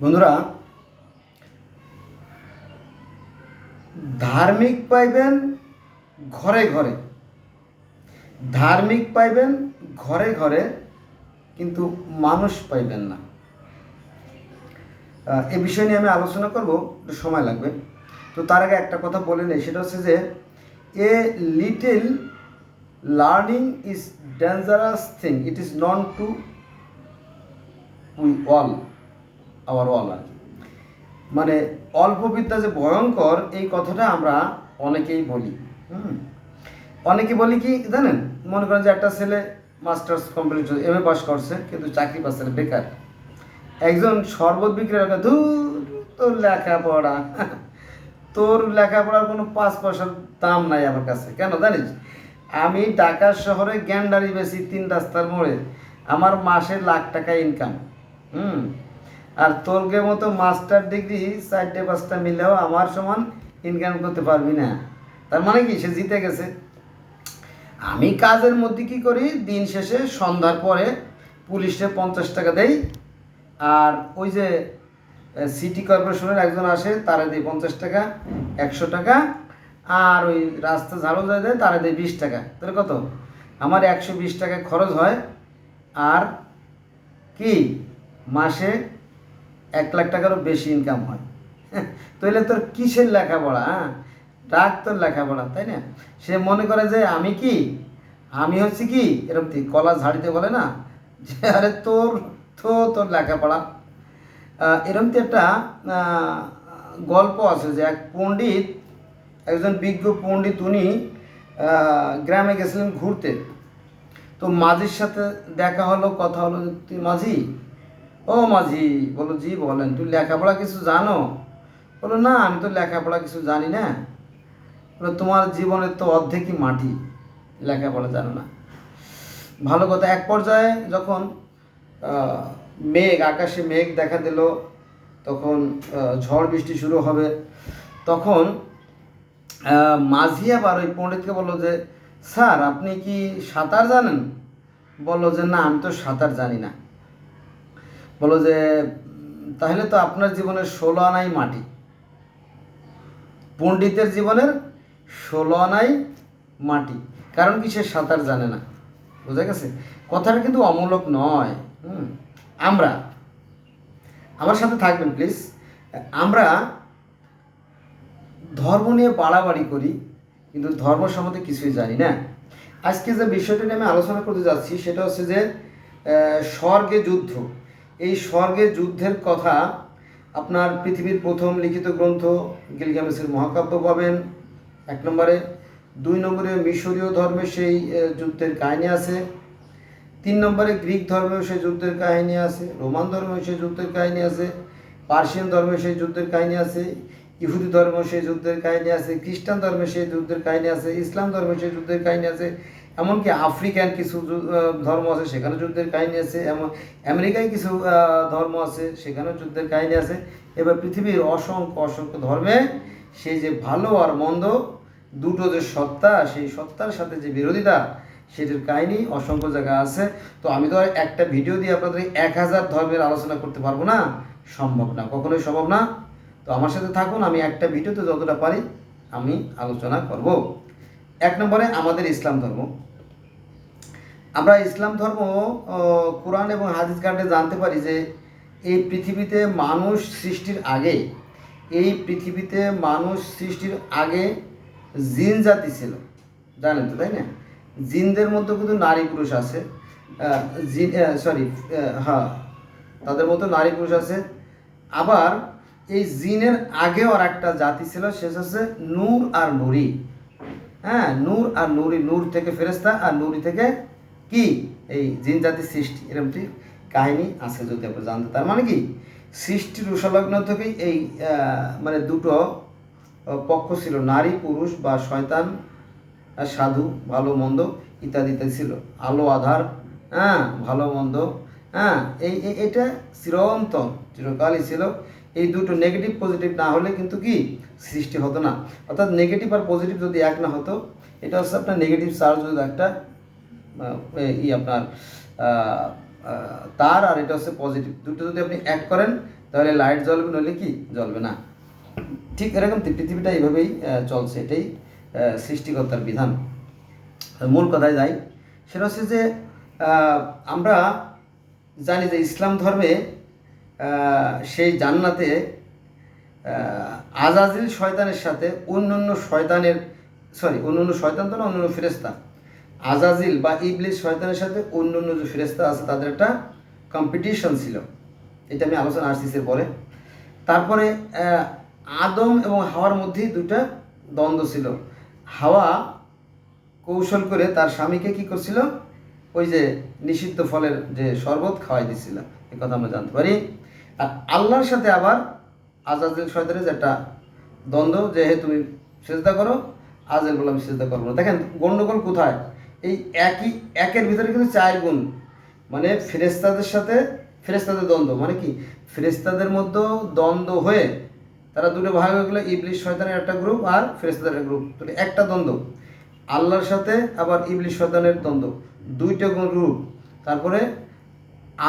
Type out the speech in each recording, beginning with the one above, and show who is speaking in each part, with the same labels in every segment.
Speaker 1: বন্ধুরা, ধার্মিক পাইবেন ঘরে ঘরে, ধার্মিক পাইবেন ঘরে ঘরে, কিন্তু মানুষ পাইবেন না। এ বিষয় নিয়ে আমি আলোচনা করব, একটু সময় লাগবে। তো তার আগে একটা কথা বলে নেই, সেটা হচ্ছে যে a little learning is dangerous thing, it is known to we all our all. আর কি মানে অল্প বিদ্যা যে ভয়ঙ্কর, এই কথাটা আমরা অনেকেই বলি। অনেকে বলি কি জানেন, মনে করেন যে একটা ছেলে masters complete M A pass করছে, কিন্তু চাকরি পাচ্ছে না, বেকার। একজন শরবত বিক্রেতা, ধুর তোর লেখাপড়া, তোর লেখাপড়ার কোনো 5 পয়সার দাম নাই আমার কাছে। কেন জানিস, আমি ঢাকা শহরে গ্যান্ডারি বেশি 3 রাস্তার মোড়ে, আমার মাসে লাখ টাকা ইনকাম। আর তোরকে মতো মাস্টার ডিগ্রি 4টে 5টা মিলেও আমার সমান ইনকাম করতে পারবি না। তার মানে কি, সে জিতে গেছে। আমি কাজের মধ্যে কি করি, দিন শেষে সন্ধ্যার পরে পুলিশে 50 টাকা দেই, আর ওই যে সিটি কর্পোরেশনের একজন আসে, তারা দেয় 50 টাকা, 100 টাকা, আর ওই রাস্তা ঝাড়ু দেয়, তারা দেয় 20 টাকা। তাহলে কত? আমার 120 টাকা খরচ হয়, আর কি মাসে 1 লাখ টাকারও বেশি ইনকাম হয়। তাহলে তোর কিসের লেখাপড়া? রাখ তোর লেখাপড়া, তাই না? সে মনে করে যে আমি হচ্ছে কি এরকম কলা ঝাড়িতে বলে না, যে আরে তোর লেখাপড়া। এরকম একটা গল্প আছে যে এক পণ্ডিত, একজন বিজ্ঞ পণ্ডিত, উনি গ্রামে গেছিলেন ঘুরতে। তো মাঝির সাথে দেখা হলো, কথা হলো, তুই মাঝি? ও মাঝি, বলো জি বলেন, তুই লেখাপড়া কিছু জানো? বলো না, আমি তো লেখাপড়া কিছু জানি না। বলো তোমার জীবনের তো অর্ধেকই মাটি, লেখাপড়া জানো না। ভালো কথা। এক পর্যায়ে যখন আকাশে মেঘ দেখা দিল, তখন ঝড় বৃষ্টি শুরু হবে, তখন মাঝি আবার ওই পণ্ডিতকে বললো যে স্যার, আপনি কি সাঁতার জানেন? বললো যে না, আমি তো সাঁতার জানি না। বলো যে তাহলে তো আপনার জীবনের 16 আনাই মাটি। পণ্ডিতের জীবনের 16 আনাই মাটি, কারণ কি, সে সাঁতার জানে না। বোঝা গেছে? কথাটা কিন্তু অমূলক নয়। আমার সাথে থাকবেন প্লিজ। আমরা ধর্ম নিয়ে বাড়াবাড়ি করি, কিন্তু ধর্ম সম্বন্ধে কিছুই জানি না। আজকে যে বিষয়টা নিয়ে আমি আলোচনা করতে যাচ্ছি, সেটা হচ্ছে যে স্বর্গে যুদ্ধ। এই স্বর্গে যুদ্ধের কথা আপনার পৃথিবীর প্রথম লিখিত গ্রন্থ গিলগামেশের মহাকাব্য পাবেন 1 নম্বরে। 2 নম্বরে মিশরীয় ধর্মে সেই যুদ্ধের কাহিনী আছে। 3 নম্বরে গ্রিক ধর্মেও সেই যুদ্ধের কাহিনী আছে, রোমান ধর্মেও সেই যুদ্ধের কাহিনী আছে, পার্সিয়ান ধর্মে সেই যুদ্ধের কাহিনী আছে, ইহুদি ধর্ম সেই যুদ্ধের কাহিনী আছে, খ্রিস্টান ধর্মে সেই যুদ্ধের কাহিনী আছে, ইসলাম ধর্মে সেই যুদ্ধের কাহিনী আছে, এমনকি আফ্রিকান কিছু ধর্ম আছে, সেখানে যুদ্ধের কাহিনী আছে, আমেরিকায় কিছু ধর্ম আছে, সেখানেও যুদ্ধের কাহিনী আছে। এবার পৃথিবীর অসংখ্য ধর্মে সেই যে ভালো আর মন্দ দুটো যে সত্তা, সেই সত্তার সাথে যে বিরোধিতা, সেটার কাহিনী অসংখ্য জায়গা আছে। তো আমি তো আর একটা ভিডিও দিয়ে আপনাদের 1000 ধর্মের আলোচনা করতে পারবো না, সম্ভব না, কখনোই সম্ভব না। তো আমার সাথে থাকুন, আমি একটা ভিডিওতে যতটা পারি আমি আলোচনা করব। 1 নম্বরে আমাদের ইসলাম ধর্ম। আমরা ইসলাম ধর্ম কোরআন এবং হাদিস ঘাটে জানতে পারি যে এই পৃথিবীতে মানুষ সৃষ্টির আগে, জিন জাতি ছিল, জানেন তো, তাই না? জিনদের মধ্যে কিন্তু নারী পুরুষ আছে, হ্যাঁ, তাদের মধ্যে নারী পুরুষ আছে। আবার এই জিনের আগেও আর একটা জাতি ছিল, সে হচ্ছে নূর আর নুরি। হ্যাঁ, নূর আর নুরি, নূর থেকে ফেরেশতা, আর নুরি থেকে কি এই জিন জাতির সৃষ্টি। এরকমটি কাহিনী আছে, যদি আপনি জানতে। তার মানে কি, সৃষ্টির উষালগ্ন থেকেই এই মানে দুটো পক্ষ ছিল, নারী পুরুষ বা শয়তান সাধু, ভালো মন্দ ইত্যাদি ইত্যাদি ছিল, আলো আধার, ভালো মন্দ, এটা চিরন্তন, চিরকালই ছিল। এই দুটো নেগেটিভ পজিটিভ না হলে কিন্তু কি সৃষ্টি হতো না। অর্থাৎ নেগেটিভ আর পজিটিভ যদি এক না হতো, এটা হচ্ছে আপনার নেগেটিভ চার্জ যদি একটা আপনার তার, আর এটা হচ্ছে পজিটিভ। দুটো যদি আপনি এক করেন তাহলে লাইট জ্বলবে, নইলে কি জ্বলবে না। ঠিক এরকম পৃথিবীটা এইভাবেই চলছে, এটাই সৃষ্টিকর্তার বিধান। মূল কথায় যাই, সেটা হচ্ছে যে আমরা জানি যে ইসলাম ধর্মে সেই জান্নাতে আজাজিল শয়তানের সাথে অন্যান্য শয়তান তো না, অন্যান্য ফেরেস্তা, আজাজিল বা ইবলিস শয়তানের সাথে অন্যান্য যে ফেরেস্তা আছে তাদের একটা কম্পিটিশন ছিল। এটা আমি আলোচনা আসছি পরে। তারপরে আদম এবং হাওয়ার মধ্যেই দুটা দ্বন্দ্ব ছিল। হাওয়া কৌশল করে তার স্বামীকে কি করছিল, ওই যে নিষিদ্ধ ফলের যে শরবত খাওয়াই দিচ্ছিল, এ কথা আমরা জানতে পারি। আর আল্লাহর সাথে আবার আজাজিল শয়তানের যে একটা দ্বন্দ্ব, যে হে তুমি সেজদা করো, আজাজিল বললাম সেজদা করবো না। দেখেন গণ্ডগোল কোথায়, এই একের ভিতরে কিন্তু 4 গুণ, মানে ফেরেস্তাদের দ্বন্দ্ব, মানে কি ফেরেস্তাদের মধ্যে দ্বন্দ্ব হয়ে তারা দুটো ভাগ হয়ে গেলো, ইবলিশ শয়তানের একটা গ্রুপ আর ফেরেস্তাদের একটা গ্রুপ। তো একটা দ্বন্দ্ব, আল্লাহর সাথে আবার ইবলিশ শয়তানের দ্বন্দ্ব, দুইটা গ্রুপ। তারপরে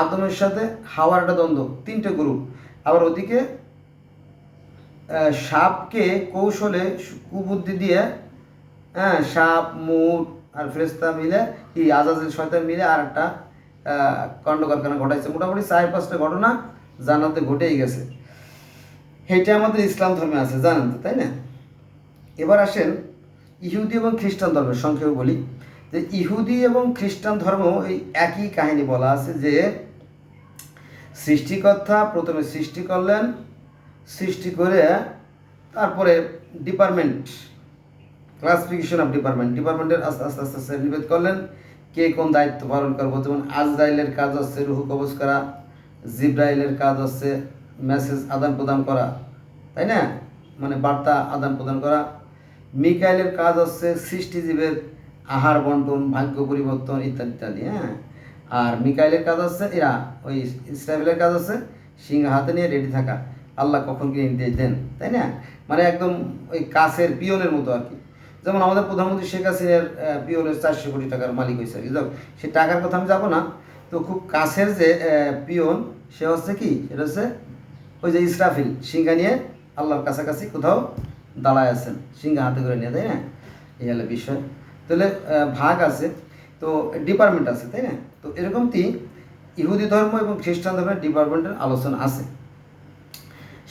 Speaker 1: আদমের সাথে হাওয়ার একটা দ্বন্দ্ব, 3টে গ্রুপ। আবার ওদিকে সাপকে কৌশলে কুবুদ্ধি দিয়ে, সাপ, মুট আর ফেরেস্তা মিলে, কি আজাজিল শয়তান মিলে আর একটা কাণ্ড কারখানা ঘটাইছে। মোটামুটি 4-5টা ঘটনা জান্নাতে ঘটেই গেছে। এইটা আমাদের ইসলাম ধর্মে আছে, জানেন তো, তাই না? এবার আসেন ইহুদি এবং খ্রিস্টান ধর্মের সংক্ষেপে বলি যে ইহুদি এবং খ্রিস্টান ধর্ম এই একই কাহিনী বলা আছে, যে সৃষ্টিকর্তা প্রথমে সৃষ্টি করলেন, সৃষ্টি করে তারপরে ক্লাসিফিকেশন অফ ডিপার্টমেন্টের আস্তে আস্তে আস্তে আস্তে নিবেদ করলেন কে কোন দায়িত্ব পালন করবো। যেমন আজরাইলের কাজ হচ্ছে রুহ কবজ করা, জিব্রাইলের কাজ হচ্ছে মেসেজ আদান প্রদান করা, তাই না, মানে বার্তা আদান প্রদান করা। মিকাইলের কাজ হচ্ছে সৃষ্টিজীবের আহার বন্টন, ভাগ্য পরিবর্তন ইত্যাদি ইত্যাদি। আর মিকাইলের কাজ হচ্ছে ওই ইসরাফিলের কাজ হচ্ছে সিংহ হাতে নিয়ে রেডি থাকা, আল্লাহ কখন কি নির্দেশ দেন, তাই না, মানে একদম ওই কাছের পিয়নের মতো আর কি। যেমন আমাদের প্রধানমন্ত্রী শেখ হাসিনার পিওনের 400 কোটি টাকার মালিক হয়েছে আর কি। সে টাকার কথা আমি যাবো না, তো খুব কাছের যে পিওন সে হচ্ছে কি, সেটা হচ্ছে ওই যে ইসরাফিল, সিংহা নিয়ে আল্লাহর কাছাকাছি কোথাও দাঁড়ায় আছেন, সিংহা হাতে করে নিয়ে, তাই না। এই হলো বিষয়। তাহলে ভাগ আছে, তো ডিপার্টমেন্ট আছে, তাই না। তো এরকমটি ইহুদি ধর্ম এবং খ্রিস্টান ধর্মের ডিপার্টমেন্টের আলোচনা আছে।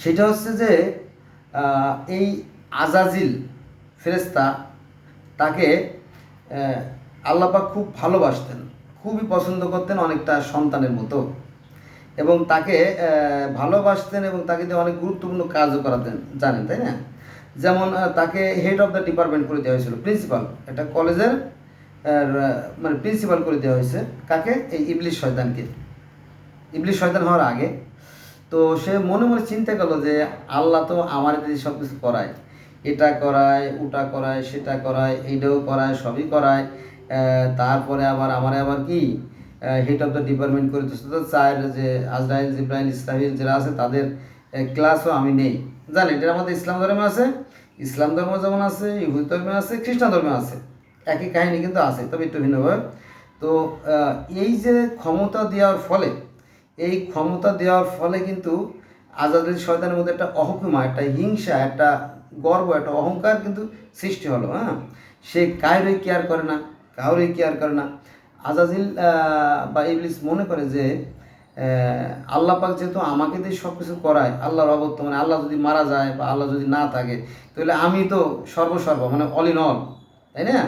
Speaker 1: সেটা হচ্ছে যে এই আজাজিল ফেরেস্তা, তাকে আল্লাপাক খুব ভালোবাসতেন, খুবই পছন্দ করতেন, অনেকটা সন্তানের মতো, এবং তাকে ভালোবাসতেন এবং তাকে দিয়ে অনেক গুরুত্বপূর্ণ কাজও করাতেন, জানেন, তাই না। যেমন তাকে হেড অফ দ্য ডিপার্টমেন্ট করে দেওয়া হয়েছিল, প্রিন্সিপাল, একটা কলেজের মানে প্রিন্সিপাল করে দেওয়া হয়েছে কাকে, এই ইবলিশ শয়তানকে। ইবলিশ শয়তান হওয়ার আগে তো সে মনে মনে চিন্তা করলো যে আল্লাহ তো আমার দিয়ে সব কিছু করায়, এটা করায়, ওটা করায়, সেটা করায়, এইটাও করায়, সবই করায়, তারপরে আবার কি হেড অফ দ্য ডিপার্টমেন্ট করে দিচ্ছে। তো চার যে আজরাইল, জিব্রাইল, ইসরাফিল যারা আছে তাদের ক্লাসও আমি নেই, জানেন। এটা আমাদের ইসলাম ধর্মে আছে, ইসলাম ধর্ম যেমন আছে, ইহুদি ধর্মে আছে, খ্রিস্টান ধর্মে আছে, একই কাহিনী কিন্তু আছে, তবে একটু ভিন্নভাবে। তো এই যে ক্ষমতা দেওয়ার ফলে কিন্তু আজাদের শয়তানের মধ্যে একটা অহকুমা, একটা হিংসা, একটা গর্ব, একটা অহংকার কিন্তু সৃষ্টি হলো। সে কাউরেই কেয়ার করে না। আজাজিল বা ইবলিস মনে করে যে আল্লাহ পাক যেহেতু আমাকে দিয়ে সব কিছু করায়, আল্লাহর অবত্য, মানে আল্লাহ যদি মারা যায় বা আল্লাহ যদি না থাকে তাহলে আমি তো সর্বসর্ব, মানে অল ইন অল, তাই না।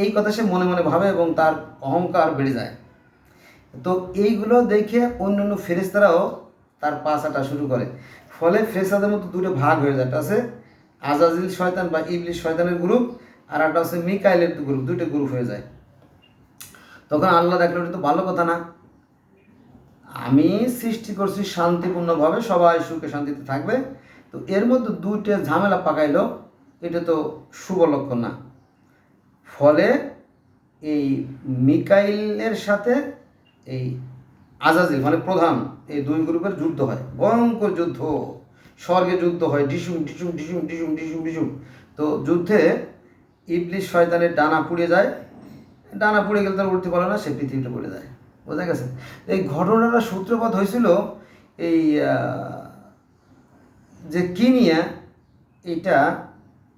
Speaker 1: এই কথা সে মনে মনে ভাবে এবং তার অহংকার বেড়ে যায়। তো এইগুলো দেখে অন্যান্য ফেরেশতারাও তার পাছাটা শুরু করে, ফলে ফেরেশতাদের মধ্যে দুটো ভাগ হয়ে যায়। একটা আছে আজাজিল শয়তান বা ইবলিশ শয়তানের গ্রুপ, আর একটা আছে মিকাইলের গ্রুপ, দুটো গ্রুপ হয়ে যায়। তখন আল্লাহ দেখলো এটা তো ভালো কথা না, আমি সৃষ্টি করছি শান্তিপূর্ণভাবে, সবাই সুখে শান্তিতে থাকবে, তো এর মধ্যে দুইটা ঝামেলা পাকাইলো, এটা তো শুভ লক্ষণ না। ফলে এই মিকাইলের সাথে এই আজাজিল মানে প্রধান, এই দুই গ্রুপের যুদ্ধ হয়, ভয়ঙ্কর যুদ্ধ, স্বর্গে যুদ্ধ হয়, ডিসুম ডিসুম ডিসুম ডিসুম ডিসুম ডিসুম। তো যুদ্ধে ইবলিশ শয়তানের ডানা পুড়ে যায়, ডানা পুড়ে গেলে তার উঠতে পারে না, সে পৃথিবীতে পড়ে যায়। বোঝা গেছে? এই ঘটনাটা সূত্রপাত হয়েছিল এই যে কি নিয়ে, এটা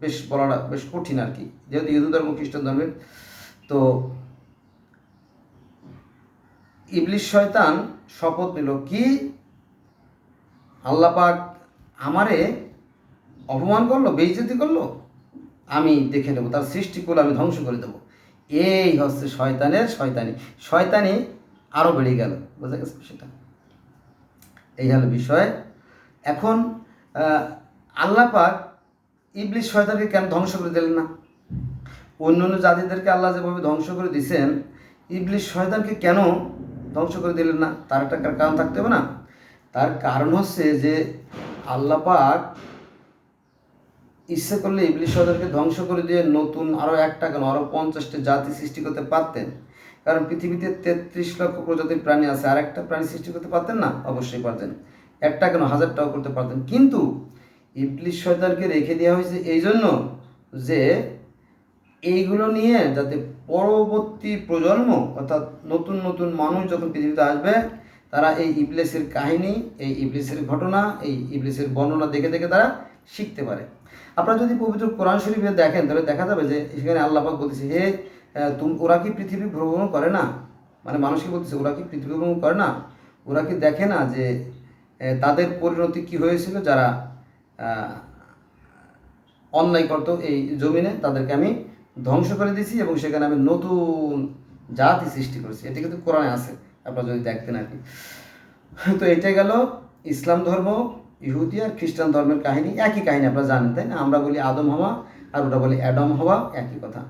Speaker 1: বেশ বলাটা বেশ কঠিন আর কি, যেহেতু হিন্দু ধর্ম খ্রিস্টান ধর্মের। তো ইবলিশ শয়তান শপথ নিল কি, আল্লাহ পাক আমারে অপমান করলো, বেইজ্জতি করলো, আমি দেখে নেবো, তার সৃষ্টি করলে আমি ধ্বংস করে দেবো। এই হচ্ছে শয়তানের শয়তানি আরও বেড়ে গেল। বোঝা গেছে সেটা? এই হলো বিষয়। এখন আল্লাহ পাক ইবলিশ শয়তানকে কেন ধ্বংস করে দিলেন না? অন্য অন্য জাতিদেরকে আল্লাহ যেভাবে ধ্বংস করে দিয়েছেন, ইবলিশ শয়তানকে কেন ধ্বংস করে দিলেন না? তার একটা কারণ থাকতে হবে না? তার কারণ হচ্ছে যে আল্লাহ পাক ইচ্ছে করলে ইবলিশ শয়তানকে ধ্বংস করে দিয়ে নতুন আরও একটা কেন আরও 50টা জাতি সৃষ্টি করতে পারতেন। কারণ পৃথিবীতে 33 লক্ষ প্রজাতির প্রাণী আছে, আর একটা প্রাণী সৃষ্টি করতে পারতেন না? অবশ্যই পারতেন। একটা কেন 1000টাও করতে পারতেন। কিন্তু ইবলিশ শয়তানকে রেখে দেওয়া হয়েছে এই জন্য যে এইগুলো নিয়ে যাতে পরবর্তী প্রজন্ম অর্থাৎ নতুন নতুন মানুষ যখন পৃথিবীতে আসবে, তারা এই ইবলিশের কাহিনী, এই ইবলিশের ঘটনা, এই ইবলিশের বর্ণনা দেখে দেখে তারা শিখতে পারে। আপনারা যদি পবিত্র কোরআন শরীফে দেখেন তাহলে দেখা যাবে যে সেখানে আল্লাহ পাক বলতেছে, হে ওরা কি পৃথিবী ভ্রমণ করে না? মানে মানুষকে বলতেছে, ওরা কি পৃথিবী ভ্রমণ করে না? ওরা কি দেখে না যে তাদের পরিণতি কি হয়েছিল? যারা অন্যায় করতো এই জমিনে, তাদেরকে আমি ধ্বংস করে দিয়েছি এবং সেখানে আমি নতুন জাতি সৃষ্টি করেছি। এটা কিন্তু কোরআনে আছে, আপনারা যদি দেখতেন আর কি। তো এটা গেল ইসলাম ধর্ম, ইহুদি আর খ্রিস্টান ধর্মের কাহিনী। একই কাহিনী আপনারা জানেন, তাই না? আমরা বলি আদম হওয়া আর ওটা বলি অ্যাডম হওয়া, একই কথা।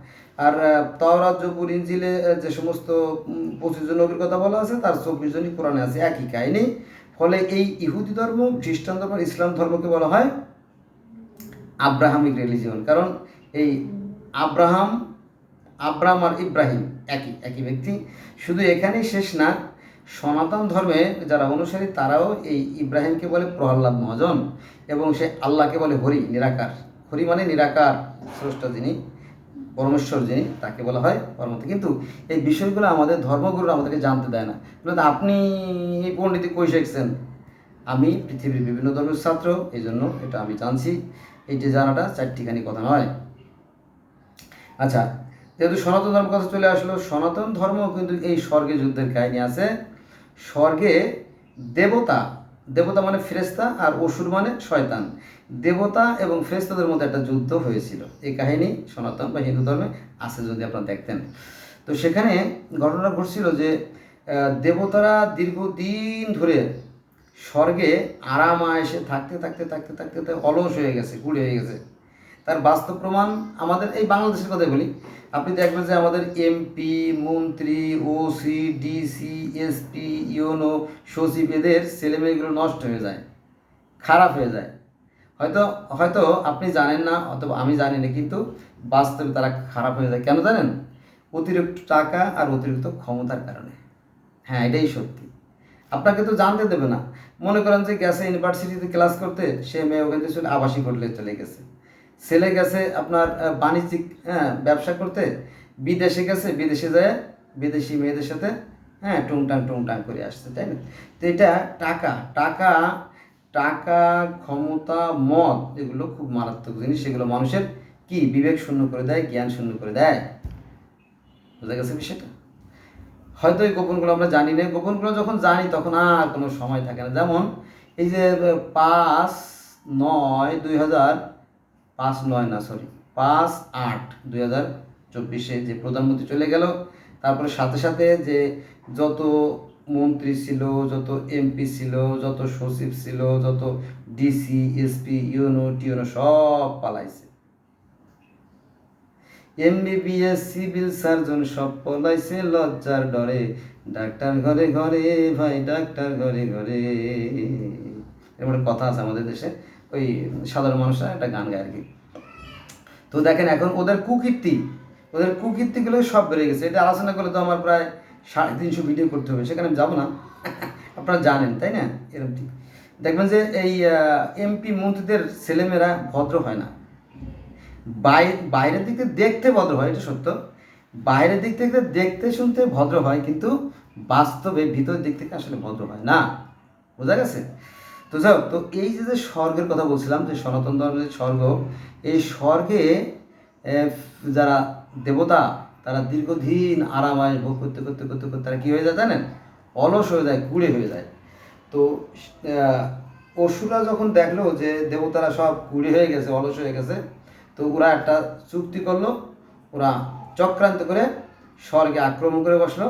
Speaker 1: আর তাওরাত, জবুর, ইনজিলে যে সমস্ত 25 জন নবীর কথা বলা আছে, তার 24 জনই কোরআনে আছে, একই কাহিনী। ফলে এই ইহুদি ধর্ম, খ্রিস্টান ধর্ম, ইসলাম ধর্মকে বলা হয় আব্রাহামিক রিলিজিয়ন। কারণ এই আব্রাহাম আর ইব্রাহিম একই ব্যক্তি। শুধু এখানেই শেষ না, সনাতন ধর্মে যারা অনুসারী তারাও এই ইব্রাহিমকে বলে প্রহ্লাদ মহাজন, এবং সে আল্লাহকে বলে হরি, নিরাকার। হরি মানে নিরাকার স্রষ্টা যিনি, পরমেশ্বর যিনি, তাকে বলা হয় পরমতি। কিন্তু এই বিষয়গুলো আমাদের ধর্মগুরুরা আমাদেরকে জানতে দেয় না। আপনি এই পণ্ডিতি কই শিখছেন? আমি পৃথিবীর বিভিন্ন ধর্মের ছাত্র, এই জন্য এটা আমি জানছি। এইটি জানাটা চারটিখানি কথা নয়। আচ্ছা, যেহেতু সনাতন ধর্মের কথা চলে আসলো, সনাতন ধর্ম কিন্তু এই স্বর্গে যুদ্ধের কাহিনী আছে। স্বর্গে দেবতা মানে ফেরেশতা, আর অসুর মানে শয়তান। দেবতা এবং ফেরেশতাদের মধ্যে একটা যুদ্ধ হয়েছিল। এই কাহিনী সনাতন বা হিন্দু ধর্মে আছে, যদি আপনারা দেখতেন। তো সেখানে ঘটনা ঘটছিল যে দেবতারা দীর্ঘদিন ধরে স্বর্গে আরাম আয়েসে থাকতে থাকতে থাকতে থাকতে অলস হয়ে গেছে, কুড়ে হয়ে গেছে। তার বাস্তব প্রমাণ আমাদের এই বাংলাদেশের কথাই বলি। আপনি দেখবেন যে আমাদের এমপি, মন্ত্রী, ওসি, ডিসি, এসপি, ইউনো, সচিব, এদের ছেলেমেয়েগুলো নষ্ট হয়ে যায়, খারাপ হয়ে যায়। হয়তো হয়তো আপনি জানেন না, অথবা আমি জানি না, কিন্তু বাস্তবে তারা খারাপ হয়ে যায়। কেন জানেন? অতিরিক্ত টাকা আর অতিরিক্ত ক্ষমতার কারণে। হ্যাঁ, এটাই সত্যি। আপনাকে তো জানতে দেবে না। মনে করেন যে গেছে ইউনিভার্সিটিতে ক্লাস করতে, সে মেয়ে ওখান থেকে আবাসিক হোটেলে চলে গেছে। ছেলে গেছে আপনার বাণিজ্যিক ব্যবসা করতে, বিদেশে গেছে, বিদেশে যায় বিদেশি মেয়েদের সাথে টুংটাং করে আসছে, তাই না? তো এটা টাকা, ক্ষমতা, মদ, এগুলো খুব মারাত্মক জিনিস। সেগুলো মানুষের কি বিবেক শূন্য করে দেয়, জ্ঞান শূন্য করে দেয়। বোঝা গেছে বিষয়টা? হয়তো এই গোপনগুলো আমরা জানি না। গোপনগুলো যখন জানি তখন আর কোনো সময় থাকে না। যেমন এই যে 5/8/2024 যে প্রধানমন্ত্রী চলে গেল, তারপরে সাথে সাথে যে যত মন্ত্রী ছিল, যত এমপি ছিল, যত সচিব ছিল, যত ডিসি, এসপি, টিউনো সব পালাইছে। এমবিবিএস, সিভিল সার্জন সব পলাইছে লজ্জার ডরে। ডাক্তার ঘরে ঘরে ভাই, ডাক্তার ঘরে ঘরে। এরপরে কথা আছে আমাদের দেশে, ওই সাধারণ মানুষরা একটা গান গায় আর কি। তো দেখেন এখন ওদের কুকীর্তিগুলো সব বেড়ে গেছে। এটা আলোচনা করলে তো আমার প্রায় 350 ভিডিও করতে হবে, সেখানে আমি যাবো না। আপনারা জানেন, তাই না? এরকম ঠিক দেখবেন যে এই এমপি মন্ত্রীদের ছেলেমেয়েরা ভদ্র হয় না। বাইরের দিক থেকে দেখতে ভদ্র হয়, এটা সত্য। বাইরের দিক থেকে দেখতে শুনতে ভদ্র হয়, কিন্তু বাস্তবে ভিতরের দিক থেকে আসলে ভদ্র হয় না। বোঝা গেছে? তো যাও, তো এই যে স্বর্গের কথা বলছিলাম, যে সনাতন ধর্মের স্বর্গ, এই স্বর্গে যারা দেবতা তারা দীর্ঘদিন আরামায় ভোগ করতে করতে করতে করতে তারা কী হয়ে যায় জানেন? অলস হয়ে যায়, কুড়ে হয়ে যায়। তো অসুররা যখন দেখলো যে দেবতারা সব কুড়ে হয়ে গেছে, অলস হয়ে গেছে, তো ওরা একটা চুক্তি করলো, ওরা চক্রান্ত করে স্বর্গে আক্রমণ করে বসলো,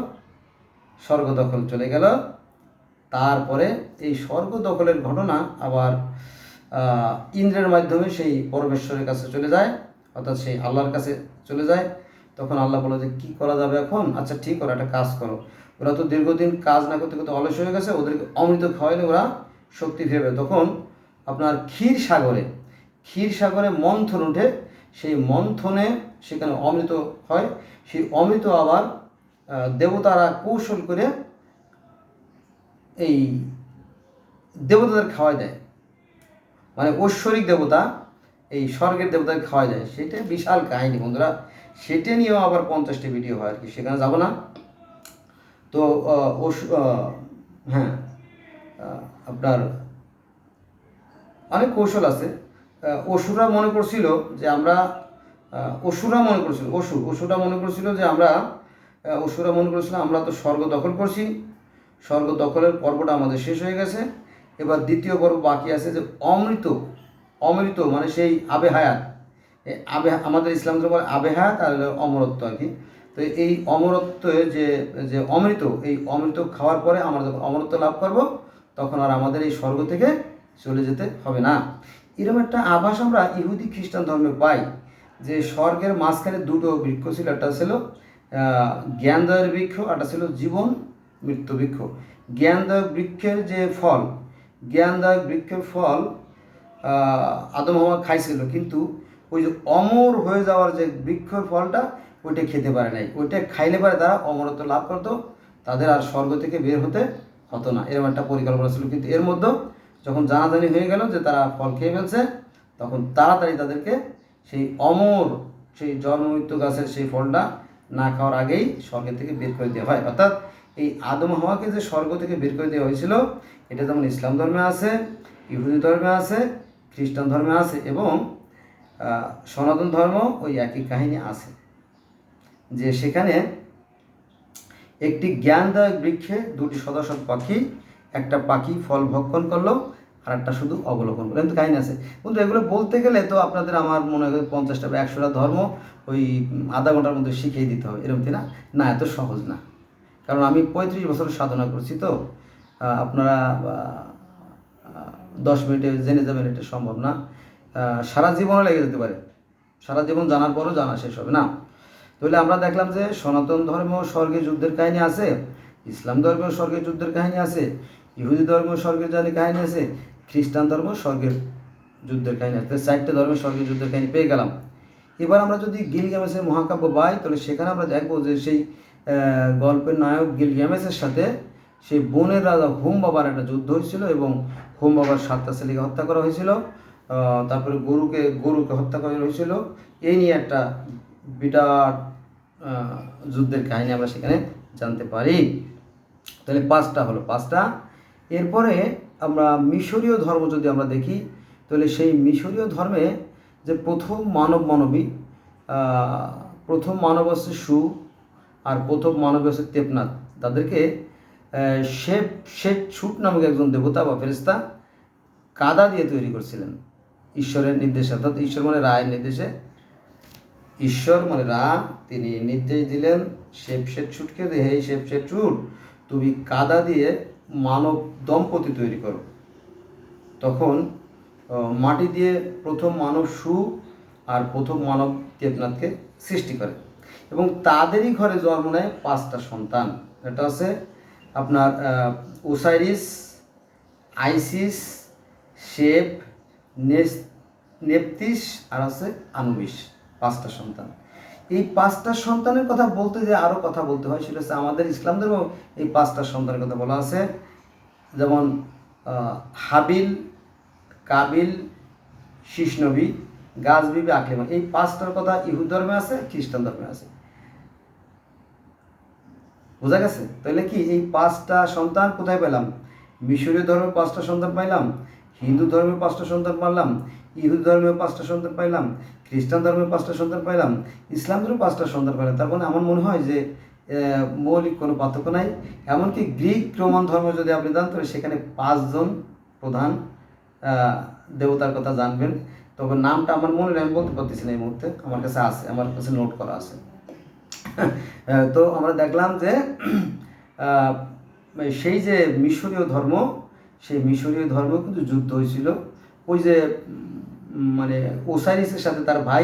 Speaker 1: স্বর্গ দখল চলে গেল। তারপরে এই স্বর্গ দখলের ঘটনা আবার ইন্দ্রের মাধ্যমে সেই পরমেশ্বরের কাছে চলে যায়, অর্থাৎ সেই আল্লাহর কাছে চলে যায়। তখন আল্লাহ বলে যে কী করা যাবে এখন? আচ্ছা ঠিক, ওরা একটা কাজ করো, ওরা তো দীর্ঘদিন কাজ না করতে করতে অলস হয়ে গেছে, ওদেরকে অমৃত খাওয়াইলে ওরা শক্তি ফিরবে। তখন আপনার ক্ষীর সাগরে মন্থন উঠে, সেই মন্থনে সেখানে অমৃত হয়। সেই অমৃত আবার দেবতারা কৌশল করে এই দেবতাদের খাওয়াই দেয়, মানে ঐশ্বরিক দেবতা এই স্বর্গের দেবতাকে খাওয়াই দেয়। সেটা বিশাল কাহিনী বন্ধুরা, সেটা নিয়েও আবার 50টি ভিডিও হয় আর কি, সেখানে যাব না। তো হ্যাঁ, আপনার অনেক কৌশল আছে। অসুররা মনে করছিল যে আমরা অসুররা মনে করছিল যে আমরা তো স্বর্গ দখল করছি, স্বর্গ দখলের পর্বটা আমাদের শেষ হয়ে গেছে, এবার দ্বিতীয় পর্ব বাকি আছে, যে অমৃত মানে সেই আবে হায়াত, আমাদের ইসলাম ধর্ম বলে আবে হায়াত আর অমরত্ব আর কি। তো এই অমরত্বে যে অমৃত, এই অমৃত খাওয়ার পরে আমরা যখন অমরত্ব লাভ করব, তখন আর আমাদের এই স্বর্গ থেকে চলে যেতে হবে না। এরকম একটা আভাস আমরা ইহুদি খ্রিস্টান ধর্মে পাই, যে স্বর্গের মাঝখানে দুটো বৃক্ষ ছিল, একটা ছিল জ্ঞানদায়ক বৃক্ষ, একটা ছিল জীবন মৃত্যু বৃক্ষ। জ্ঞানদায়ক বৃক্ষের ফল আদম হাওয়া খাইছিল, কিন্তু ওই যে অমর হয়ে যাওয়ার যে বৃক্ষের ফলটা, ওইটা খেতে পারে নাই। ওইটা খাইলে পারে তারা অমরত্ব লাভ করতো, তাদের আর স্বর্গ থেকে বের হতে হতো না। এরকম একটা পরিকল্পনা ছিল, কিন্তু এর মধ্যে যখন জানাজানি হয়ে গেল যে তারা ফল খেয়ে ফেলছে, তখন তাড়াতাড়ি তাদেরকে সেই জন্ম মৃত্যু গাছের সেই ফলটা না খাওয়ার আগেই স্বর্গের থেকে বের করে দেওয়া হয়। অর্থাৎ এই আদম হাওয়াকে যে স্বর্গ থেকে বের করে দেওয়া হয়েছিল, এটা যেমন ইসলাম ধর্মে আছে, ইহুদি ধর্মে আছে, খ্রিস্টান ধর্মে আছে, এবং সনাতন ধর্ম ওই একই কাহিনী আছে, যে সেখানে একটি জ্ঞানদায়ক বৃক্ষে দুটি সদস্য পাখি, একটা পাখি ফল ভক্ষণ করলো, আর একটা শুধু অবলোকন করলো। কিন্তু কাহিনী আছে। কিন্তু এগুলো বলতে গেলে তো আপনাদের আমার মনে হয় 50টা বা 100টা ধর্ম ওই আধা ঘন্টার মধ্যে শিখিয়ে দিতে হবে, এরকম না, এত সহজ না। কারণ আমি 35 বছর সাধনা করছি, তো আপনারা 10 মিনিটে জেনে যাবেন এটা সম্ভব না। সারা জীবনও লেগে যেতে পারে, সারা জীবন জানার পরও জানা শেষ হবে না। তাহলে আমরা দেখলাম যে সনাতন ধর্মেও স্বর্গের যুদ্ধের কাহিনী আছে, ইসলাম ধর্মেও স্বর্গের যুদ্ধের কাহিনী আছে, ইহুদি ধর্মেও স্বর্গের কাহিনী আছে, খ্রিস্টান ধর্ম স্বর্গের যুদ্ধের কাহিনী আছে। 4টে ধর্মের স্বর্গের যুদ্ধের কাহিনী পেয়ে গেলাম। এবার আমরা যদি গিলগামেশের মহাকাব্য পাই, তাহলে সেখানে আমরা দেখবো যে সেই গল্পের নায়ক গিলগামেশের সাথে সেই বনের রাজা হোম বাবার একটা যুদ্ধ হয়েছিল, এবং হোম বাবার 7টা ছেলেকে হত্যা করা হয়েছিল, তারপরে গরুকে হত্যা করা হয়েছিল। এই নিয়ে একটা বিরাট যুদ্ধের কাহিনী আমরা সেখানে জানতে পারি। তাহলে 5টা হলো 5টা। এরপরে আমরা মিশরীয় ধর্ম যদি আমরা দেখি, তাহলে সেই মিশরীয় ধর্মে যে প্রথম মানব হচ্ছে সু, আর প্রথম মানব হচ্ছে তেপনাথ। তাদেরকে শেঠ নামক একজন দেবতা বা ফেরেশতা কাদা দিয়ে তৈরি করছিলেন ঈশ্বরের নির্দেশে, অর্থাৎ ঈশ্বর মানে রায়ের নির্দেশে। ঈশ্বর মানে রা, তিনি নির্দেশ দিলেন শেঠছুটকে যে হে শেঠছুট, তুমি কাদা দিয়ে মানব দম্পতি তৈরি করো। তখন মাটি দিয়ে প্রথম মানব সু আর প্রথম মানব দেবনাথকে সৃষ্টি করে, এবং তাদেরই ঘরে জন্ম নেয় 5টা সন্তান। এটা আছে আপনার ওসাইরিস, আইসিস, শেপ, নেপতিস, আর আছে আনুবিস। 5টা সন্তান। এই 5টা সন্তানের কথা বলতে যে আরও কথা বলতে হয়, সেটা হচ্ছে আমাদের ইসলাম ধর্ম এই 5টা সন্তানের কথা বলা আছে। যেমন হাবিল, কাবিল, শিশনবী, গাছবিবি, আকলিমা। এই 5টার কথা ইহুদ ধর্মে আছে, খ্রিস্টান ধর্মে আছে। বোঝা গেছে? তাহলে কি এই 5টা সন্তান কোথায় পেলাম? মিশরীয় ধর্মের 5টা সন্তান পাইলাম, হিন্দু ধর্মের 5টা সন্তান পাইলাম, ইহুদি ধর্মের 5টা সন্তান পাইলাম, খ্রিস্টান ধর্মের 5টা সন্তান পাইলাম, ইসলাম ধর্মের 5টা সন্তান পাইলাম। তার মানে আমার মনে হয় যে মৌলিক কোনো পার্থক্য নাই। এমনকি গ্রিক রোমান ধর্ম যদি আপনি জান, তাহলে সেখানে 5জন প্রধান দেবতার কথা জানবেন। তবে নামটা আমার মনে নেই, আমি বলতে পারতেছি না এই মুহূর্তে, আমার কাছে আছে, আমার কাছে নোট করা আছে। তো আমরা দেখলাম যে সেই যে মিশরীয় ধর্ম, সেই মিশরীয় ধর্ম কিন্তু যুদ্ধ হয়েছিল। ওই যে মানে ওসাইরিসের সাথে তার ভাই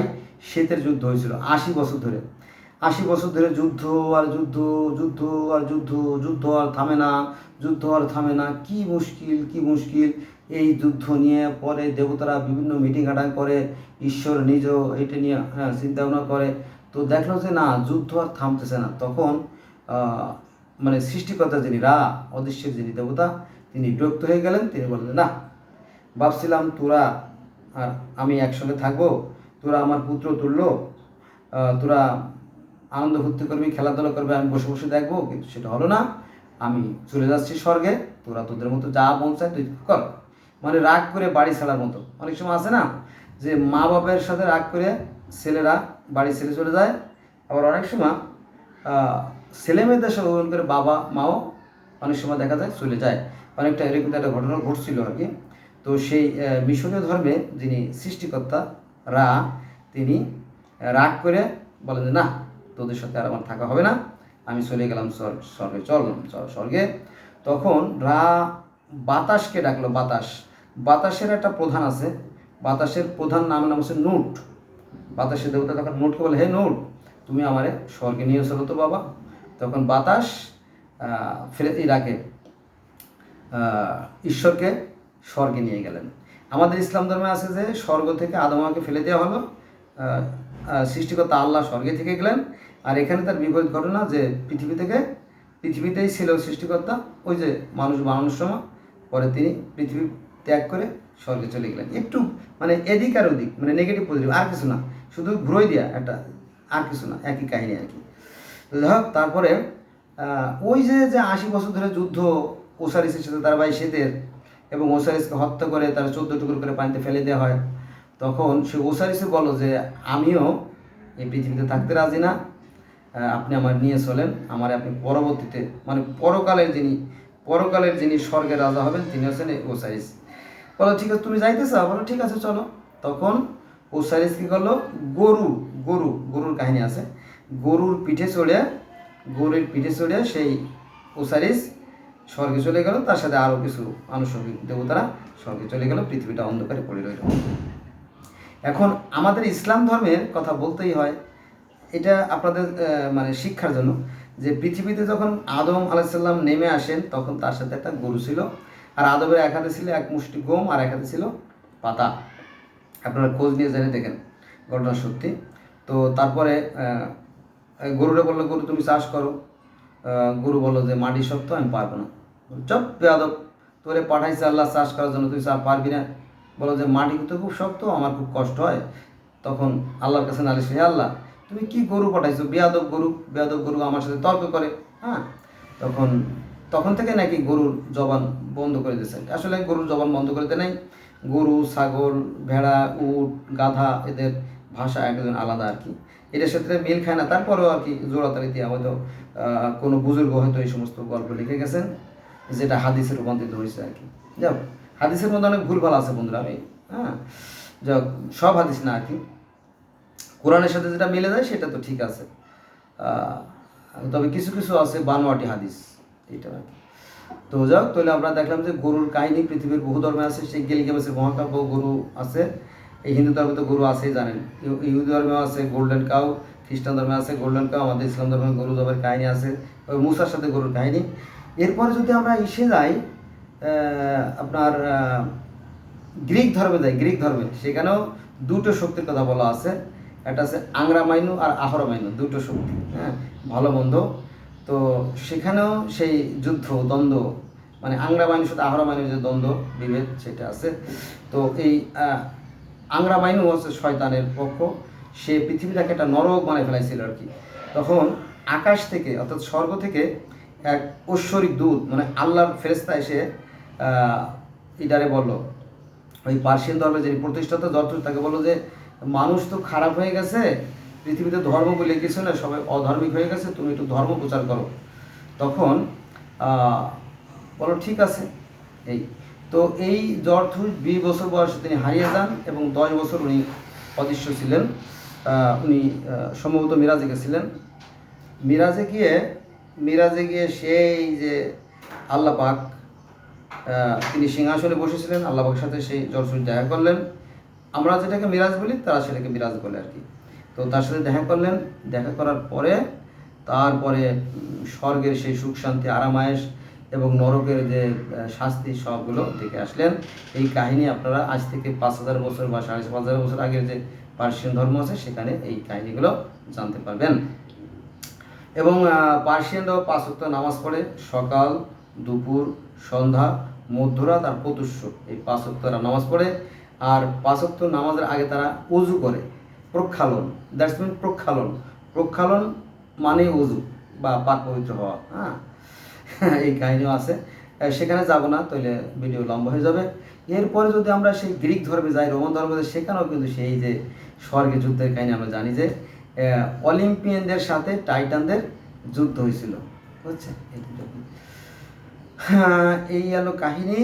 Speaker 1: সেতের যুদ্ধ হয়েছিল 80 বছর ধরে। 80 বছর ধরে যুদ্ধ আর যুদ্ধ, যুদ্ধ আর যুদ্ধ, যুদ্ধ আর থামে না, যুদ্ধ আর থামে না। কি মুশকিল, কি মুশকিল! এই যুদ্ধ নিয়ে পরে দেবতারা বিভিন্ন মিটিং আটাং করে, ঈশ্বর নিজেও এটা নিয়ে চিন্তা ভাবনা করে। তো দেখলো যে না, যুদ্ধ আর থামতেছে না। তখন মানে সৃষ্টিকর্তা যিনি অদৃশ্যের যিনি দেবতা, তিনি বিরক্ত হয়ে গেলেন। তিনি বললেন, না, ভাবছিলাম তোরা আর আমি একসঙ্গে থাকবো, তোরা আমার পুত্র তুল্য, তোরা আনন্দ ফুর্তি করবি, খেলাধুলা করবে, আমি বসে বসে দেখবো, কিন্তু সেটা হলো না। আমি চলে যাচ্ছি স্বর্গে, তোরা তোদের মতো যা মন চায় তুই কর। মানে রাগ করে বাড়ি ছাড়ার মতো। অনেক সময় আছে না যে মা বাবার সাথে রাগ করে ছেলেরা বাড়ি ছেড়ে চলে যায়, আবার অনেক সময় ছেলে মেয়েদের সাথে অভিমান করে বাবা মাও অনেক সময় দেখা যায় চলে যায়। অনেকটা এরকম একটা ঘটনা ঘটছিল আর কি। তো সেই মিশরীয় ধর্মে যিনি সৃষ্টিকর্তা তিনি রাগ করে বলেন যে না, তোদের সাথে আর আমার থাকা হবে না, আমি চলে গেলাম স্বর্গে, চললাম স্বর্গে। তখন বাতাসকে ডাকলো। বাতাসের একটা প্রধান আছে, বাতাসের প্রধান নাম হচ্ছে নুট। বাতাসের দেবতা তখন নুটকে বলে, হে নুট, তুমি আমারে স্বর্গে নিয়ে চলো তো বাবা। তখন বাতাস ফেলে রাখে ঈশ্বরকে স্বর্গে নিয়ে গেলেন। আমাদের ইসলাম ধর্মে আছে যে স্বর্গ থেকে আদমাকে ফেলে দেওয়া হলো, সৃষ্টিকর্তা আল্লাহ স্বর্গে থেকে গেলেন। আর এখানে তার বিপরীত ঘটনা যে পৃথিবীতেই ছিল সৃষ্টিকর্তা, ওই যে মানুষ বানানোর সময়, পরে তিনি পৃথিবী ত্যাগ করে স্বর্গে চলে গেলেন। একটু মানে এদিক আর ওদিক, মানে নেগেটিভ পজিটিভ, আর কিছু না, শুধু ঘুরোই দেওয়া একটা, আর কিছু না, একই কাহিনী আর কি। যাই তারপরে ওই যে 80 বছর ধরে যুদ্ধ ওসারিসের সাথে তার ভাই সেতের, এবং ওসারিসকে হত্যা করে তার 14 টুকরো করে পানিতে ফেলে দেওয়া হয়। তখন সে ওসারিসে বলো যে আমিও এই পৃথিবীতে থাকতে রাজি না, আপনি আমার নিয়ে চলেন, আমার আপনি পরবর্তীতে মানে পরকালের যিনি স্বর্গের রাজা হবেন তিনি হচ্ছেন ওসারিস। বলো ঠিক আছে, তুমি যাইতে চাও? বলো ঠিক আছে চলো। তখন ওসারিস কী করলো, গরুর কাহিনী আছে, গরুর পিঠে চড়ে সেই ওসারিস স্বর্গে চলে গেল, তার সাথে আরও কিছু আনুষঙ্গিক দেবতারা স্বর্গে চলে গেল, পৃথিবীটা অন্ধকারে পড়ে রইল। এখন আমাদের ইসলাম ধর্মের কথা বলতেই হয়, এটা আপনাদের মানে শিক্ষার জন্য, যে পৃথিবীতে যখন আদম আলাইসাল্লাম নেমে আসেন, তখন তার সাথে একটা গরু ছিল, আর আদমের এক হাতে ছিল এক মুষ্টি গম, আর এক হাতে ছিল পাতা। আপনারা খোঁজ নিয়ে জেনে দেখেন, ঘটনা সত্যি। তো তারপরে গরুরে বললো, গরু তুমি চাষ করো। গরু বললো যে মাটি শক্ত, আমি পারবো না। চপ বেয়াদব, তোরে পাঠাইছে আল্লাহ চাষ করার জন্য, তুই পারবি না? বলো যে মাটি তো খুব শক্ত, আমার খুব কষ্ট হয়। তখন আল্লাহর কাছে নালিশ, হে আল্লাহ, তুমি কি গরু পাঠাইছো? বেয়াদব গরু আমার সাথে তর্ক করে। হ্যাঁ, তখন থেকে নাকি গরুর জবান বন্ধ করে দিয়েছে। আসলে গরুর জবান বন্ধ করে দেয় নাই। গরু, ছাগল, ভেড়া, উট, গাধা, এদের ভাষা একজন আলাদা আর কি, এটার সাথে মিল খায় না। তারপরেও আর কি জোড়াতাড়িতে হয়তো কোনো বুজুর্গ হয়তো এই সমস্ত গল্প লিখে গেছেন, যেটা হাদিসে রূপান্তরিত হয়েছে আর কি। যাক, হাদিসের মধ্যে অনেক ভুলভাল আছে বন্ধুরা, আমি যাক সব হাদিস না আর কি, কোরআনের সাথে যেটা মিলে যায় সেটা তো ঠিক আছে, তবে কিছু কিছু আছে বানোয়াটি হাদিস, এটা আর কি। তো যাক, তাহলে আমরা দেখলাম যে গরুর কাহিনী পৃথিবীর বহু ধর্মে আছে। সেই গিলগামেশের মহাকাব্য গরু আছে। এই হিন্দু ধর্মে তো গরু আছেই জানেন, ইহুদি ধর্মেও আছে গোল্ডেন কাউ, খ্রিস্টান ধর্মে আছে গোল্ডেন কাউ, আমাদের ইসলাম ধর্মে গরু জবের কাহিনী আছে, ওই মুসার সাথে গরুর কাহিনী। এরপরে যদি আমরা এসে যাই আপনার গ্রিক ধর্মে সেখানেও দুটো শক্তির কথা বলা আছে। একটা আছে আংরা মাইনু আর আহরা মাইনু, দুটো শক্তি, ভালো মন্দ। তো সেখানেও সেই যুদ্ধ দ্বন্দ্ব, মানে আংরা মাইনুর সাথে আহরা মাইনুর যে দ্বন্দ্ব বিভেদ সেটা আছে। তো এই আংরা মাইনু হচ্ছে শয়তানের পক্ষ, সে পৃথিবীটাকে একটা নরক বানায় ফেলাইছিল আর কি। তখন আকাশ থেকে অর্থাৎ স্বর্গ থেকে এক ঐশ্বরিক দূত মানে আল্লাহর ফেরেশতা এসে ইডারে বলল, ওই পার্সিয়ান ধর্মের যিনি প্রতিষ্ঠাতা জরথুস তাকে বললো যে মানুষ তো খারাপ হয়ে গেছে, পৃথিবীতে ধর্ম বলে কিছু না, সবাই অধার্মিক হয়ে গেছে, তুমি একটু ধর্ম প্রচার করো। তখন বলো ঠিক আছে। এই তো এই জরথুস 20 বছর বয়সে তিনি হারিয়ে যান এবং 10 বছর উনি অদৃশ্য ছিলেন। উনি সম্ভবত মিরাজে গেছিলেন। মিরাজে গিয়ে সেই যে আল্লাহ পাক তিনি সিংহাসনে বসেছিলেন, আল্লাহ পাকের সাথে সেই জরথুস দেখা করলেন। আমরা যেটাকে মিরাজ বলি তারা সেটাকে মিরাজ বলে আর কি। তো তার সাথে দেখা করলেন, দেখা করার পরে তারপরে স্বর্গের সেই সুখ শান্তি আরামায়েশ এবং নরকের যে শাস্তি সবগুলো দেখে আসলেন। এই কাহিনী আপনারা আজ থেকে 5000 বছর বা 5500 বছর আগের যে পার্সিয়ান ধর্ম আছে সেখানে এই কাহিনীগুলো জানতে পারবেন। এবং পার্সিয়ানরাও 5 ওয়াক্ত নামাজ পড়ে, সকাল, দুপুর, সন্ধ্যা, মধ্যরাত আর প্রত্যুষ, এই 5 ওয়াক্ত নামাজ পড়ে। আর 5 ওয়াক্ত নামাজের আগে তারা ওযু করে, প্রক্ষালন, দ্যাটস মিন প্রক্ষালন মানে ওযু বা পাক পবিত্র হওয়া। এই কাহিনীও আছে, সেখানে যাব না, তাহলে ভিডিও লম্বা হয়ে যাবে। এরপরে যদি আমরা সেই গ্রিক ধর্মে যাই, রোমান ধর্মে যাই, সেখানেও কিন্তু সেই যে স্বর্গে যুদ্ধের কাহিনী আমরা জানি যে অলিম্পিয়ানদের সাথে টাইটানদের যুদ্ধ হয়েছিল, বুঝছেন? এই হলো কাহিনী।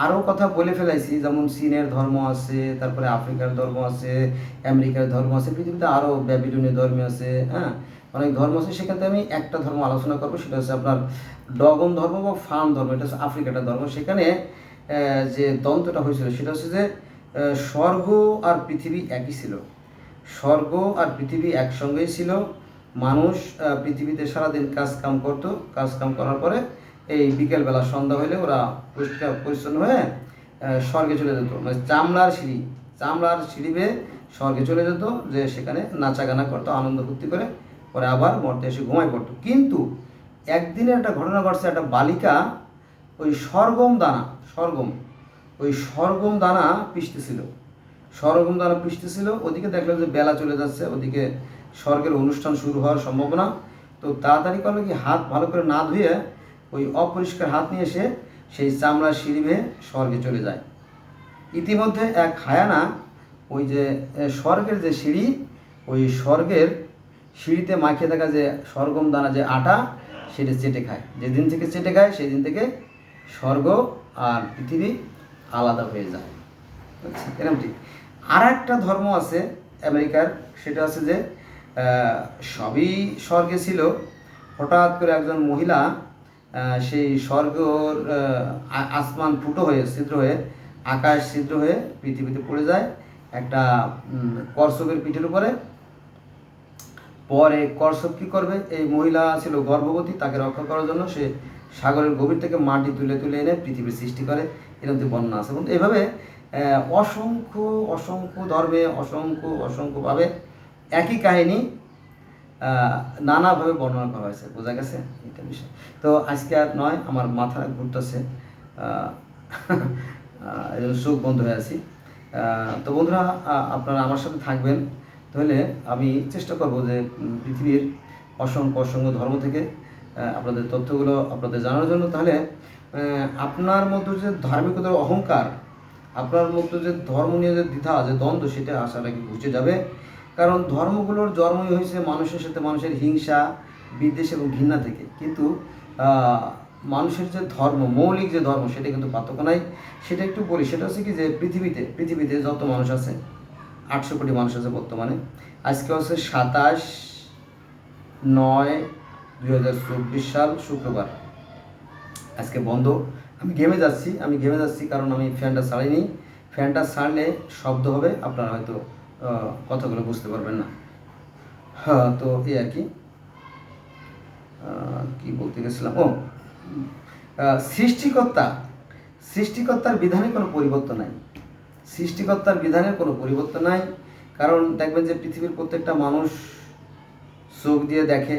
Speaker 1: আরও কথা বলে ফেলাইছি, যেমন চীনের ধর্ম আছে, তারপরে আফ্রিকার ধর্ম আছে, আমেরিকার ধর্ম আছে, পৃথিবীতে আরও ব্যাবিলনীয় ধর্ম আছে, অনেক ধর্ম আছে। সেখানে আমি একটা ধর্ম আলোচনা করবো, সেটা হচ্ছে আপনার ডগন ধর্ম বা ফান ধর্ম। এটা হচ্ছে আফ্রিকাটা ধর্ম। সেখানে যে দ্বন্দ্বটা হয়েছিল সেটা হচ্ছে যে স্বর্গ আর পৃথিবী একই ছিল, স্বর্গ আর পৃথিবী একসঙ্গেই ছিল। মানুষ পৃথিবীতে সারাদিন কাজকাম করতো, কাজকাম করার পরে এই বিকেলবেলা সন্ধ্যা হলে ওরা পরিষ্কার পরিচ্ছন্ন হয়ে স্বর্গে চলে যেত, মানে চামড়ার সিঁড়ি বেয়ে স্বর্গে চলে যেত, যে সেখানে নাচা গানা করতো, আনন্দ ফুর্তি করে পরে আবার মর্তে এসে ঘুমায় পড়তো। কিন্তু একদিনের একটা ঘটনা ঘটছে, একটা বালিকা ওই সরগম দানা পিষতেছিল। ওদিকে দেখলো যে বেলা চলে যাচ্ছে, ওদিকে স্বর্গের অনুষ্ঠান শুরু হওয়ার সম্ভাবনা। তো তাড়াতাড়ি করলো কি, হাত ভালো করে না ধুয়ে ওই অপরিষ্কার হাত নিয়ে এসে সেই চামড়ার সিঁড়ি বেয়ে স্বর্গে চলে যায়। ইতিমধ্যে এক হায়ানা ওই যে স্বর্গের যে সিঁড়ি, ওই স্বর্গের সিঁড়িতে মাখিয়ে থাকা যে সরগম দানা যে আটা, সেটা চেটে খায়। যেদিন থেকে চেটে খায় সেই দিন থেকে স্বর্গ আর পৃথিবী আলাদা হয়ে যায়। আচ্ছা, এরকম ঠিক। আর একটা ধর্ম আছে আমেরিকার, সেটা আছে যে সবই স্বর্গে ছিল, হঠাৎ করে একজন মহিলা সেই স্বর্গর আসমান ফুটো হয়ে ছিদ্র হয়ে, আকাশ ছিদ্র হয়ে পৃথিবীতে পড়ে যায় একটা কচ্ছপের পিঠের উপরে। পরে কচ্ছপ কী করবে, এই মহিলা ছিল গর্ভবতী, তাকে রক্ষা করার জন্য সে সাগরের গভীর থেকে মাটি তুলে এনে পৃথিবীর সৃষ্টি করে। এরকম বর্ণনা আছে। এবং এভাবে অসংখ্য ধর্মে অসংখ্যভাবে একই কাহিনী নানাভাবে বর্ণনা করা হয়েছে। বোঝা গেছে এটা বিষয়? তো আজকে আর নয়, আমার মাথা ঘুরতেছে, চোখ বন্ধ হয়ে আছি। তো বন্ধুরা, আপনারা আমার সাথে থাকবেন, তাহলে আমি চেষ্টা করব যে পৃথিবীর অসংখ্য ধর্ম থেকে আপনাদের তথ্যগুলো আপনাদের জানার জন্য। তাহলে আপনার মধ্যে যে ধার্মিকতার অহংকার, আপনার মধ্যে যে ধর্ম নিয়ে যে দ্বিধা, যে দ্বন্দ্ব, সেটা আশাটাকে ঘুচে যাবে। কারণ ধর্মগুলোর জন্মই হয়েছে মানুষের সাথে মানুষের হিংসা, বিদ্বেষ এবং ঘৃণা থেকে। কিন্তু মানুষের যে ধর্ম, মৌলিক যে ধর্ম, সেটা কিন্তু পার্থক্য নাই। সেটা একটু বলি, সেটা হচ্ছে কি যে পৃথিবীতে যত মানুষ আছে, 800 কোটি মানুষ আছে বর্তমানে। আজকে হচ্ছে 27/9/2024 সাল, শুক্রবার। আজকে বন্ধ। আমি ঘেমে যাচ্ছি কারণ আমি ফ্যানটা ছাড়িনি। ফ্যানটা ছাড়লে শব্দ হবে, আপনারা হয়তো কথাগুলো বুঝতে পারবেন না। তো এই আর কি, কি বলতে গেছিলাম, সৃষ্টিকর্তার বিধানে কোনো পরিবর্তন নাই। কারণ দেখবেন যে পৃথিবীর প্রত্যেকটা মানুষ চোখ দিয়ে দেখে,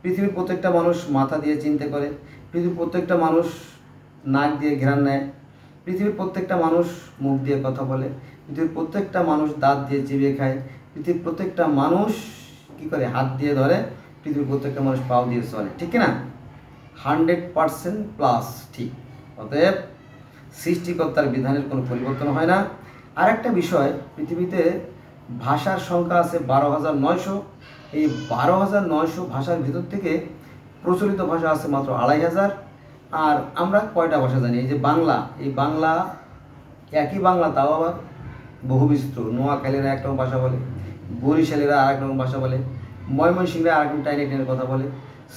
Speaker 1: পৃথিবীর প্রত্যেকটা মানুষ মাথা দিয়ে চিন্তা করে, পৃথিবীর প্রত্যেকটা মানুষ নাক দিয়ে ঘ্রাণ নেয়, পৃথিবীর প্রত্যেকটা মানুষ মুখ দিয়ে কথা বলে, পৃথিবীর প্রত্যেকটা মানুষ দাঁত দিয়ে চিবিয়ে খায়, পৃথিবীর প্রত্যেকটা মানুষ কি কী করে, হাত দিয়ে ধরে, পৃথিবীর প্রত্যেকটা মানুষ পাও দিয়ে চলে, ঠিক না? 100% প্লাস ঠিক। অতএব সৃষ্টিকর্তার বিধানের কোনো পরিবর্তন হয় না। আরেকটা বিষয়, পৃথিবীতে ভাষার সংখ্যা আছে 12,900। এই 12,900 ভাষার ভিতর থেকে প্রচলিত ভাষা আছে মাত্র 2,500। আর আমরা কয়টা ভাষা জানি? এই যে বাংলা, এই বাংলা একই বাংলা, তাও আবার বহু বিচিত্র। নোয়াখালীরা একরকম ভাষা বলে, বরিশালীরা আরেক রকম ভাষা বলে, ময়মনসিংহরা আরেক টাইনে টেনে কথা বলে,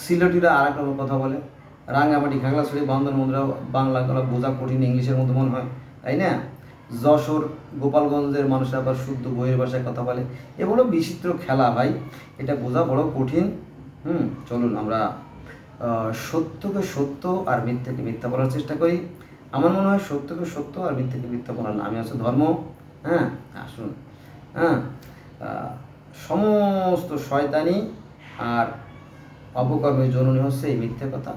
Speaker 1: সিলেটিরা আরেক রকম কথা বলে, রাঙ্গামাটি, খাগড়াছড়ি, বান্দরবনরাও বাংলাগুলো বোঝা কঠিন, ইংলিশের মতো মনে হয়, তাই না? যশোর, গোপালগঞ্জের মানুষরা আবার শুদ্ধ বইয়ের ভাষায় কথা বলে। এগুলো বিচিত্র খেলা ভাই, এটা বোঝা বড় কঠিন। চলুন আমরা সত্যকে সত্য আর মিথ্যাকে মিথ্যা বলার চেষ্টা করি। আমার মনে হয় সত্যকে সত্য আর মিথ্যাকে মিথ্যা বলার নামই আছে ধর্ম। হ্যাঁ, আসুন। হ্যাঁ, সমস্ত শয়তানি আর অপকর্মের জননী হচ্ছে এই মিথ্যে কথা।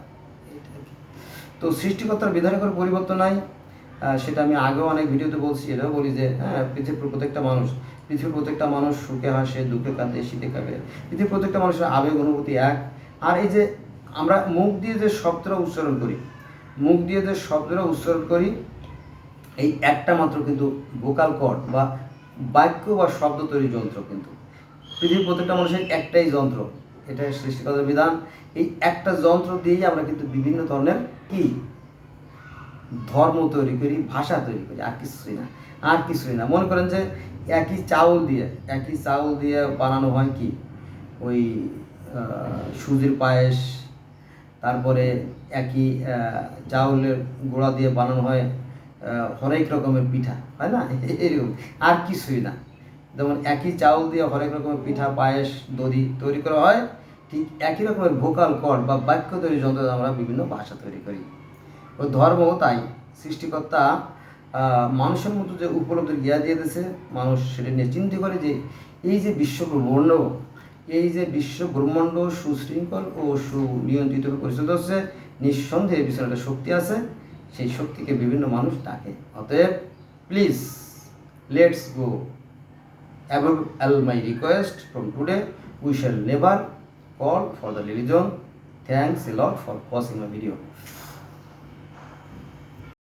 Speaker 1: তো সৃষ্টিকর্তার বিধানে কোনো পরিবর্তন নাই, সেটা আমি আগেও অনেক ভিডিওতে বলছি, এটাও বলি যে পৃথিবীর প্রত্যেকটা মানুষ সুখে হাসে, দুঃখে কাঁদে, শীতে কাঁপে। পৃথিবীর প্রত্যেকটা মানুষের আবেগ অনুভূতি এক। আর এই যে আমরা মুখ দিয়ে যে শব্দটা উচ্চারণ করি, এই একটা মাত্র কিন্তু ভোকাল কর্ড বা বাক্য বা শব্দ তৈরির যন্ত্র। কিন্তু পৃথিবীর প্রত্যেকটা মানুষের একটাই যন্ত্র, এটাই সৃষ্টিকর্তার বিধান। এই একটা যন্ত্র দিয়েই আমরা কিন্তু বিভিন্ন ধরনের ধর্ম তৈরি করি, ভাষা তৈরি করি, আর কিছুই না। মনে করেন যে একই চাউল দিয়ে বানানো হয় কি, ওই সুজির পায়েস, তারপরে একই চাউলের গুঁড়া দিয়ে বানানো হয় হরেক রকমের পিঠা, হয় না? এরকম আর কিছুই না। যেমন একই চাউল দিয়ে হরেক রকমের পিঠা, পায়েস, দধি তৈরি করা হয়, ঠিক একই রকমের ভোকাল কর্ড বা বাক্য তৈরির যন্ত্র আমরা বিভিন্ন ভাষা তৈরি করি। ও ধর্ম তাই, সৃষ্টিকর্তা মানুষের মতো যে উপলব্ধির জ্ঞা দিয়ে দিয়েছে, মানুষ সেটা নিয়ে চিন্তা করে যে এই যে বিশ্ব ব্রহ্মাণ্ড সুশৃঙ্খল ও সুনিয়ন্ত্রিতভাবে পরিচালিত হচ্ছে, নিঃসন্দেহে পিছনে একটা শক্তি আছে, সেই শক্তিকে বিভিন্ন মানুষ ডাকে। অতএব please let's go above all my request from today, we shall never call for the religion. Thanks a lot for watching my video.